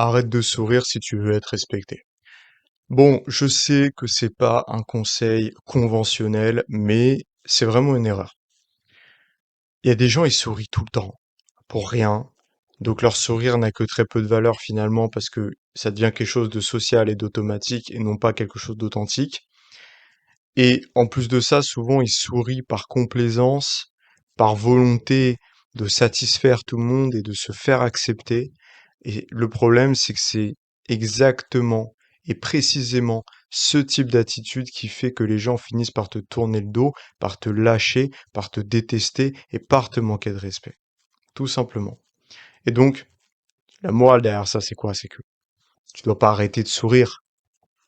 Arrête de sourire si tu veux être respecté. Bon, je sais que c'est pas un conseil conventionnel, mais c'est vraiment une erreur. Il y a des gens, ils sourient tout le temps, pour rien. Donc leur sourire n'a que très peu de valeur finalement parce que ça devient quelque chose de social et d'automatique et non pas quelque chose d'authentique. Et en plus de ça, souvent ils sourient par complaisance, par volonté de satisfaire tout le monde et de se faire accepter. Et le problème, c'est que c'est exactement et précisément ce type d'attitude qui fait que les gens finissent par te tourner le dos, par te lâcher, par te détester et par te manquer de respect. Tout simplement. Et donc, la morale derrière ça, c'est quoi? C'est que tu dois pas arrêter de sourire.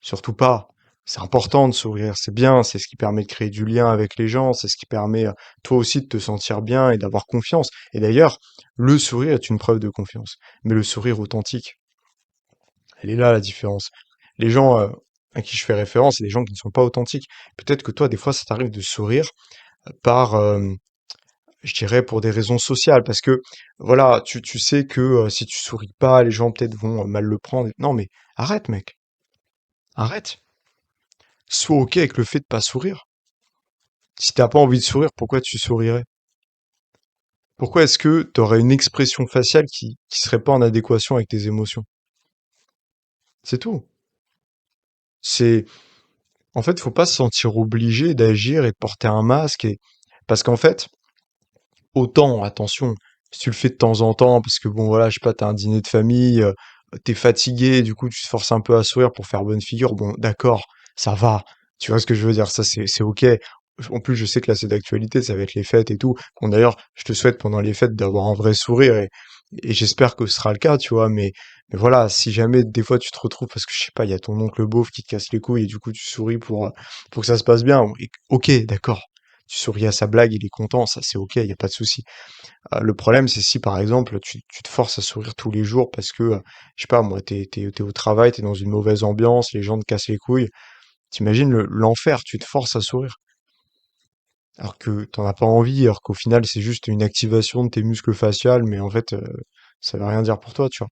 Surtout pas. C'est important de sourire, c'est bien, c'est ce qui permet de créer du lien avec les gens, c'est ce qui permet toi aussi de te sentir bien et d'avoir confiance. Et d'ailleurs, le sourire est une preuve de confiance. Mais le sourire authentique, elle est là la différence. Les gens à qui je fais référence, c'est des gens qui ne sont pas authentiques. Peut-être que toi, des fois, ça t'arrive de sourire par, je dirais, pour des raisons sociales, parce que voilà, tu sais que si tu souris pas, les gens peut-être vont mal le prendre. Non, mais arrête, mec, arrête. Sois ok avec le fait de pas sourire. Si t'as pas envie de sourire, pourquoi tu sourirais? Pourquoi est-ce que t'aurais une expression faciale qui serait pas en adéquation avec tes émotions? C'est tout. C'est, en fait, faut pas se sentir obligé d'agir et de porter un masque et, parce qu'en fait, autant, attention, si tu le fais de temps en temps, parce que bon, voilà, je sais pas, t'as un dîner de famille, t'es fatigué, du coup, tu te forces un peu à sourire pour faire bonne figure, bon, d'accord, ça va. Tu vois ce que je veux dire? Ça, c'est ok. En plus, je sais que là, c'est d'actualité, ça va être les fêtes et tout. Bon, d'ailleurs, je te souhaite pendant les fêtes d'avoir un vrai sourire et j'espère que ce sera le cas, tu vois, mais voilà, si jamais des fois tu te retrouves parce que je sais pas, il y a ton oncle beauf qui te casse les couilles et du coup tu souris pour que ça se passe bien, ok, d'accord. Tu souris à sa blague, il est content, ça c'est ok, il y a pas de souci. Le problème, c'est si par exemple tu te forces à sourire tous les jours parce que, je sais pas moi, t'es au travail, t'es dans une mauvaise ambiance, les gens te cassent les couilles. T'imagines l'enfer, tu te forces à sourire. Alors que t'en as pas envie, alors qu'au final c'est juste une activation de tes muscles faciales, mais en fait, ça veut rien dire pour toi, tu vois.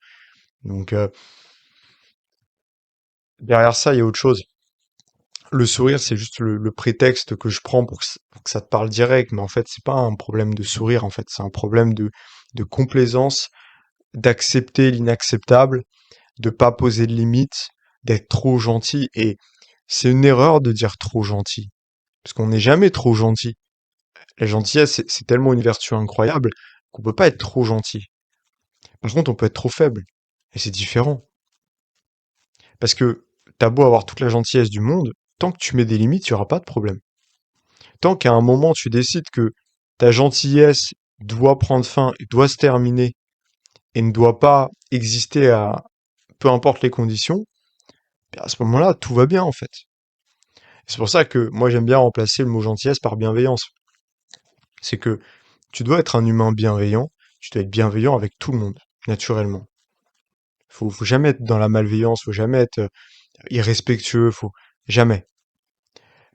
Donc derrière ça, il y a autre chose. Le sourire, c'est juste le prétexte que je prends pour que ça te parle direct, mais en fait, c'est pas un problème de sourire, en fait, c'est un problème de complaisance, d'accepter l'inacceptable, de pas poser de limites, d'être trop gentil. Et c'est une erreur de dire trop gentil, parce qu'on n'est jamais trop gentil. La gentillesse, c'est tellement une vertu incroyable qu'on peut pas être trop gentil. Par contre, on peut être trop faible, et c'est différent. Parce que t'as beau avoir toute la gentillesse du monde, tant que tu mets des limites, il y aura pas de problème. Tant qu'à un moment tu décides que ta gentillesse doit prendre fin et doit se terminer et ne doit pas exister à peu importe les conditions, ben à ce moment-là, tout va bien en fait. C'est pour ça que moi j'aime bien remplacer le mot gentillesse par bienveillance. C'est que tu dois être un humain bienveillant, tu dois être bienveillant avec tout le monde, naturellement. Faut jamais être dans la malveillance, faut jamais être irrespectueux, faut jamais.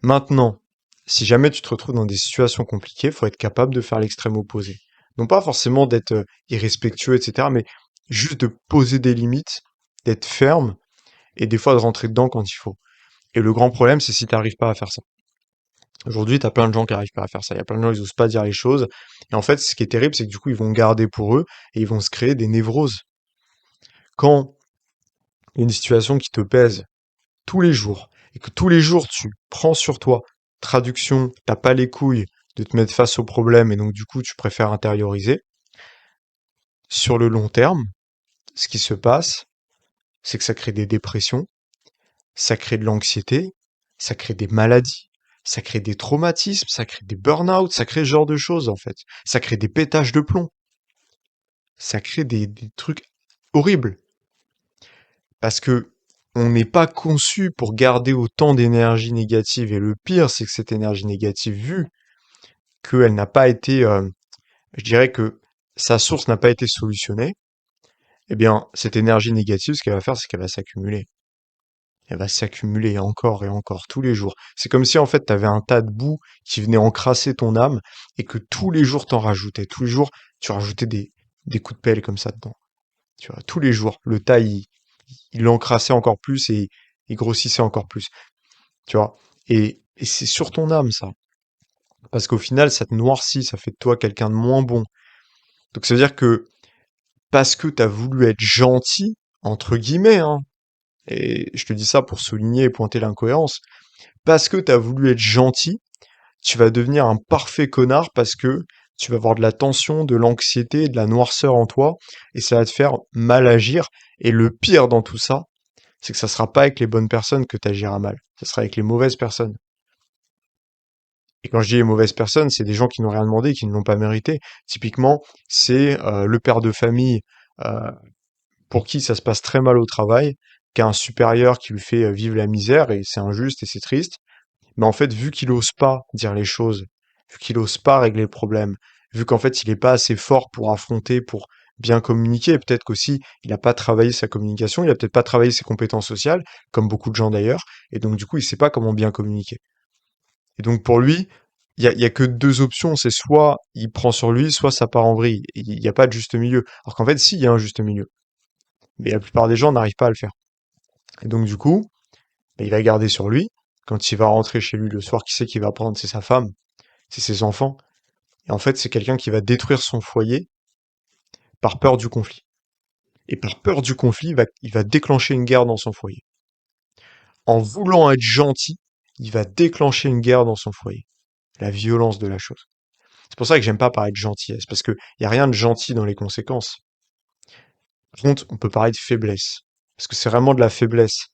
Maintenant, si jamais tu te retrouves dans des situations compliquées, faut être capable de faire l'extrême opposé. Non pas forcément d'être irrespectueux, etc., mais juste de poser des limites, d'être ferme, et des fois de rentrer dedans quand il faut. Et le grand problème, c'est si tu n'arrives pas à faire ça. Aujourd'hui, t'as plein de gens qui arrivent pas à faire ça. Il y a plein de gens qui osent pas dire les choses. Et en fait, ce qui est terrible, c'est que du coup, ils vont garder pour eux et ils vont se créer des névroses. Quand il y a une situation qui te pèse tous les jours, et que tous les jours tu prends sur toi, traduction, t'as pas les couilles de te mettre face au problème, et donc du coup tu préfères intérioriser, sur le long terme, ce qui se passe, c'est que ça crée des dépressions, ça crée de l'anxiété, ça crée des maladies, ça crée des traumatismes, ça crée des burn-out, ça crée ce genre de choses en fait. Ça crée des pétages de plomb, ça crée des trucs horribles. Parce que on n'est pas conçu pour garder autant d'énergie négative. Et le pire, c'est que cette énergie négative, vu qu'elle n'a pas été, je dirais que sa source n'a pas été solutionnée, eh bien, cette énergie négative, ce qu'elle va faire, c'est qu'elle va s'accumuler. Elle va s'accumuler encore et encore, tous les jours. C'est comme si, en fait, tu avais un tas de boue qui venait encrasser ton âme et que tous les jours, t'en rajoutais. Tous les jours, tu rajoutais des coups de pelle comme ça dedans. Tu vois, tous les jours, le tas, il l'encrassait encore plus et il grossissait encore plus, tu vois. Et c'est sur ton âme, ça. Parce qu'au final, ça te noircit, ça fait de toi quelqu'un de moins bon. Donc ça veut dire que parce que t'as voulu être gentil, entre guillemets, hein, et je te dis ça pour souligner et pointer l'incohérence, parce que t'as voulu être gentil, tu vas devenir un parfait connard parce que tu vas avoir de la tension, de l'anxiété, de la noirceur en toi, et ça va te faire mal agir. Et le pire dans tout ça, c'est que ça sera pas avec les bonnes personnes que t'agiras mal. Ça sera avec les mauvaises personnes. Et quand je dis les mauvaises personnes, c'est des gens qui n'ont rien demandé, qui ne l'ont pas mérité. Typiquement, c'est le père de famille euh, pour qui ça se passe très mal au travail, qui a un supérieur qui lui fait vivre la misère, et c'est injuste et c'est triste. Mais en fait, vu qu'il ose pas dire les choses, vu qu'il ose pas régler le problème, vu qu'en fait il est pas assez fort pour affronter, pour bien communiquer, peut-être qu'aussi il a pas travaillé sa communication, il a peut-être pas travaillé ses compétences sociales, comme beaucoup de gens d'ailleurs, et donc du coup il sait pas comment bien communiquer. Et donc pour lui, il y a que deux options, c'est soit il prend sur lui, soit ça part en vrille. Il n'y a pas de juste milieu. Alors qu'en fait, si, il y a un juste milieu. Mais la plupart des gens n'arrivent pas à le faire. Et donc du coup, bah, il va garder sur lui. Quand il va rentrer chez lui le soir, qui sait qu'il va prendre? C'est sa femme, c'est ses enfants. Et en fait, c'est quelqu'un qui va détruire son foyer par peur du conflit. Et par peur du conflit, il va déclencher une guerre dans son foyer. En voulant être gentil, il va déclencher une guerre dans son foyer. La violence de la chose. C'est pour ça que j'aime pas parler de gentillesse, parce que y a rien de gentil dans les conséquences. Par contre, on peut parler de faiblesse. Parce que c'est vraiment de la faiblesse.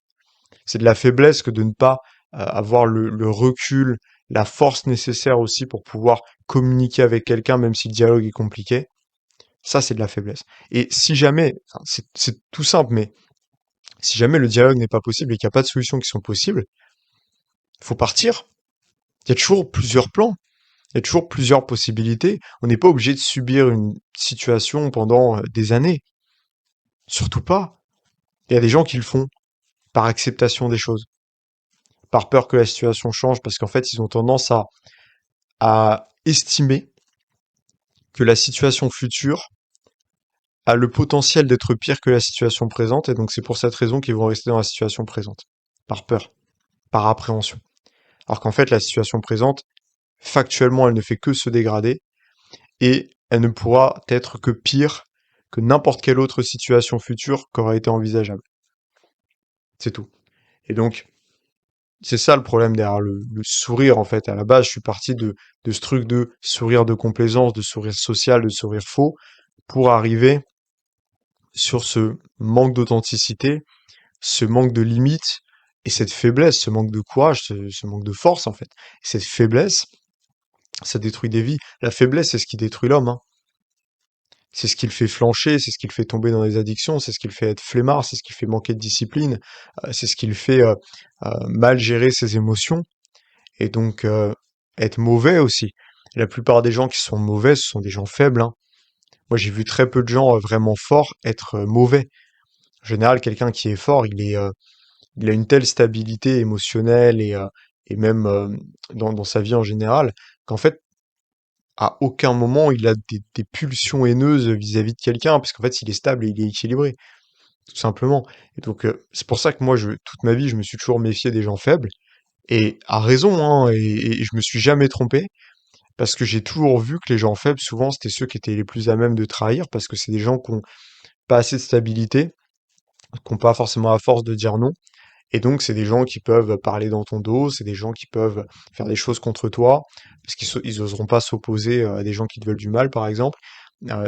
C'est de la faiblesse que de ne pas avoir le recul, la force nécessaire aussi pour pouvoir communiquer avec quelqu'un, même si le dialogue est compliqué. Ça, c'est de la faiblesse. Et si jamais, enfin, c'est tout simple, mais si jamais le dialogue n'est pas possible et qu'il n'y a pas de solutions qui sont possibles, faut partir. Il y a toujours plusieurs plans. Il y a toujours plusieurs possibilités. On n'est pas obligé de subir une situation pendant des années. Surtout pas. Il y a des gens qui le font par acceptation des choses, par peur que la situation change, parce qu'en fait, ils ont tendance à estimer que la situation future a le potentiel d'être pire que la situation présente, et donc c'est pour cette raison qu'ils vont rester dans la situation présente. Par peur, par appréhension. Alors qu'en fait, la situation présente, factuellement, elle ne fait que se dégrader, et elle ne pourra être que pire que n'importe quelle autre situation future qu'aurait été envisageable. C'est tout. Et donc, c'est ça le problème derrière le sourire, en fait. À la base, je suis parti de ce truc de sourire de complaisance, de sourire social, de sourire faux, pour arriver sur ce manque d'authenticité, ce manque de limite, et cette faiblesse, ce manque de courage, ce manque de force, en fait. Cette faiblesse, ça détruit des vies. La faiblesse, c'est ce qui détruit l'homme, hein. C'est ce qui le fait flancher, c'est ce qui le fait tomber dans les addictions, c'est ce qui le fait être flemmard, c'est ce qui le fait manquer de discipline, c'est ce qui le fait mal gérer ses émotions. Et donc être mauvais aussi. La plupart des gens qui sont mauvais, ce sont des gens faibles, hein. Moi, j'ai vu très peu de gens vraiment forts être mauvais. En général, quelqu'un qui est fort, il a une telle stabilité émotionnelle et même dans sa vie en général, qu'en fait, à aucun moment il a des pulsions haineuses vis-à-vis de quelqu'un, parce qu'en fait, il est stable et il est équilibré, tout simplement. Et donc, c'est pour ça que moi, toute ma vie, je me suis toujours méfié des gens faibles, et à raison, hein, et je me suis jamais trompé. Parce que j'ai toujours vu que les gens faibles, souvent, c'était ceux qui étaient les plus à même de trahir, parce que c'est des gens qui ont pas assez de stabilité, qui ont pas forcément la force de dire non. Et donc, c'est des gens qui peuvent parler dans ton dos, c'est des gens qui peuvent faire des choses contre toi, parce ils oseront pas s'opposer à des gens qui te veulent du mal, par exemple.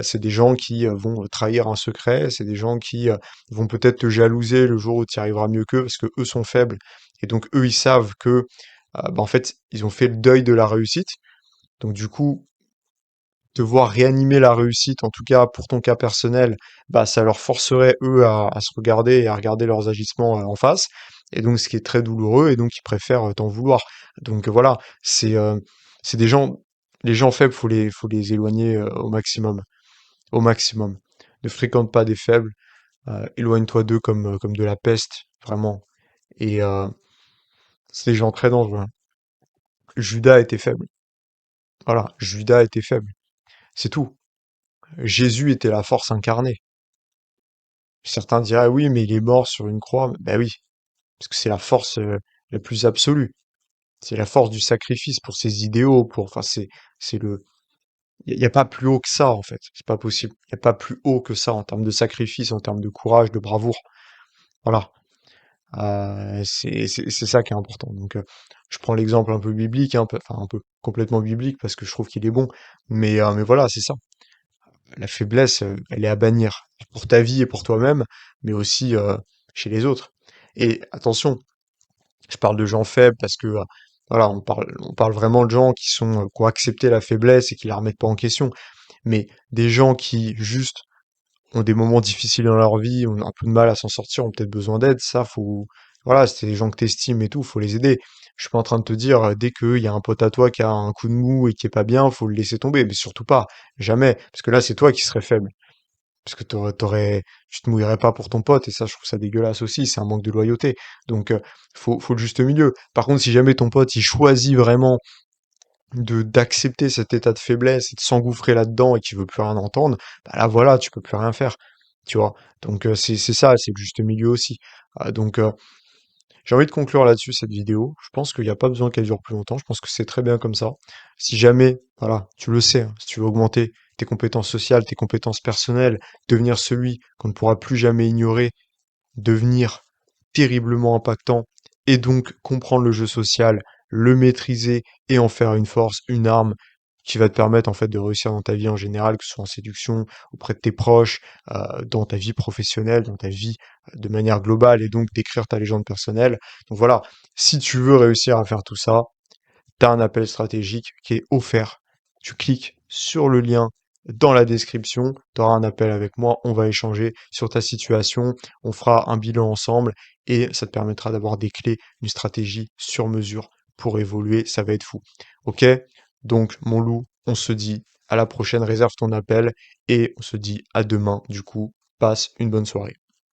C'est des gens qui vont trahir un secret, c'est des gens qui vont peut-être te jalouser le jour où tu y arriveras mieux qu'eux, parce que eux sont faibles. Et donc, eux, ils savent que, en fait, ils ont fait le deuil de la réussite. Donc, du coup, te voir réanimer la réussite, en tout cas pour ton cas personnel, bah ça leur forcerait eux à se regarder et à regarder leurs agissements en face. Et donc ce qui est très douloureux, et donc ils préfèrent t'en vouloir. Donc voilà, c'est des gens, les gens faibles, faut les éloigner au maximum, au maximum. Ne fréquente pas des faibles, éloigne-toi d'eux comme de la peste, vraiment. Et c'est des gens très dangereux, hein. Judas était faible. Voilà, Judas était faible. C'est tout. Jésus était la force incarnée. Certains diraient oui, mais il est mort sur une croix. Ben oui, parce que c'est la force la plus absolue. C'est la force du sacrifice pour ses idéaux, enfin, c'est y a pas plus haut que ça, en fait. C'est pas possible. Il y a pas plus haut que ça en termes de sacrifice, en termes de courage, de bravoure. Voilà. C'est ça qui est important. Donc, je prends l'exemple un peu biblique, hein, enfin un peu complètement biblique parce que je trouve qu'il est bon. Mais voilà, c'est ça. La faiblesse, elle est à bannir pour ta vie et pour toi-même, mais aussi chez les autres. Et attention, je parle de gens faibles parce que voilà, on parle vraiment de gens qui ont accepté la faiblesse et qui la remettent pas en question. Mais des gens qui juste ont des moments difficiles dans leur vie, ont un peu de mal à s'en sortir, ont peut-être besoin d'aide, ça faut, voilà, c'est des gens que t'estimes et tout, faut les aider. Je suis pas en train de te dire, dès qu'il y a un pote à toi qui a un coup de mou et qui est pas bien, faut le laisser tomber, mais surtout pas, jamais, parce que là, c'est toi qui serais faible. Parce que tu te mouillerais pas pour ton pote, et ça, je trouve ça dégueulasse aussi, c'est un manque de loyauté. Donc, faut le juste milieu. Par contre, si jamais ton pote, il choisit vraiment d'accepter cet état de faiblesse et de s'engouffrer là-dedans et qu'il veut plus rien entendre, bah là voilà, tu peux plus rien faire, tu vois. Donc c'est ça, c'est le juste milieu aussi. Donc j'ai envie de conclure là-dessus cette vidéo. Je pense qu'il n'y a pas besoin qu'elle dure plus longtemps. Je pense que c'est très bien comme ça. Si jamais, voilà, tu le sais, hein, si tu veux augmenter tes compétences sociales, tes compétences personnelles, devenir celui qu'on ne pourra plus jamais ignorer, devenir terriblement impactant et donc comprendre le jeu social, le maîtriser et en faire une force, une arme qui va te permettre en fait de réussir dans ta vie en général, que ce soit en séduction, auprès de tes proches, dans ta vie professionnelle, dans ta vie de manière globale et donc d'écrire ta légende personnelle. Donc voilà, si tu veux réussir à faire tout ça, tu as un appel stratégique qui est offert. Tu cliques sur le lien dans la description, tu auras un appel avec moi, on va échanger sur ta situation, on fera un bilan ensemble et ça te permettra d'avoir des clés, une stratégie sur mesure pour évoluer, ça va être fou. Ok? Donc mon loup, on se dit à la prochaine, réserve ton appel et on se dit à demain du coup, passe une bonne soirée.